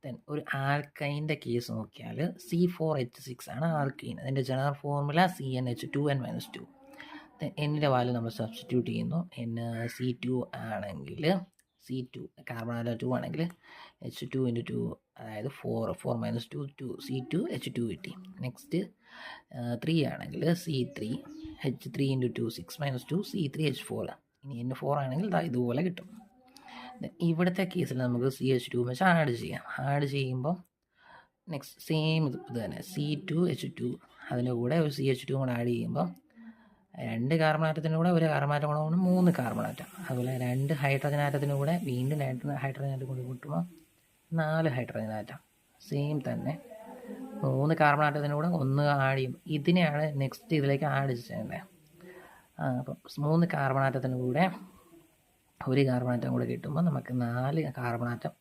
Then ഒരു ആൽക്കൈൻ്റെ case നോക്കിയാൽ C4H6 ആണ് ആൽക്കൈൻ. അതിൻ്റെ ജനറൽ ഫോർമുല CnH2n-2. എന്നിൻ്റെ വാല്യൂ നമ്മൾ സബ്സ്റ്റിറ്റ്യൂട്ട് ചെയ്യുന്നു. C2 ആണെങ്കിൽ C2 കാർബൺ ആറ്റം 2 ആണെങ്കിൽ H2 × 2 അതായത് 4 2 2 C2H2 കിട്ടി. നെക്സ്റ്റ് 3 ആണെങ്കിൽ C3 H3 × 2 6 - 2 C3H4. ഇനി N4 ആണെങ്കിൽ ഇതുപോലെ കിട്ടും. ഇവിടുത്തെ കേസിൽ നമുക്ക് CH2 വെച്ച് ആഡ് ചെയ്യാം. ആഡ് ചെയ്യുമ്പോൾ നെക്സ്റ്റ് സെയിം ഇത് തന്നെ C2H2 അതിൻ്റെ കൂടെ ഒരു CH2 കൂടെ ആഡ് ചെയ്യുമ്പോൾ 2 കാർബൺ ആറ്റത്തിൻ്റെ കൂടെ ഒരു കാർബൺ ആറ്റം കൂടെ 3 കാർബൺ ആറ്റം. അതുപോലെ 2 ഹൈഡ്രജൻ ആറ്റത്തിൻ്റെ കൂടെ വീണ്ടും 2 ഹൈഡ്രജൻ ആറ്റം കൂടി കൂട്ടുമ്പോൾ 4 ഹൈഡ്രജൻ ആറ്റം. സെയിം തന്നെ 3 കാർബൺ ആറ്റത്തിൻ്റെ കൂടെ 1 ആഡ് ചെയ്യും. ഇതിനെയാണ് നെക്സ്റ്റ് ഇതിലേക്ക് ആഡ് ചെയ്യേണ്ടത്. അപ്പം 3 കാർബൺ ആറ്റത്തിൻ്റെ കൂടെ ഒരു കാർബൺ ആറ്റം കൂടെ കിട്ടുമ്പോൾ നമുക്ക് 4 കാർബൺ ആറ്റം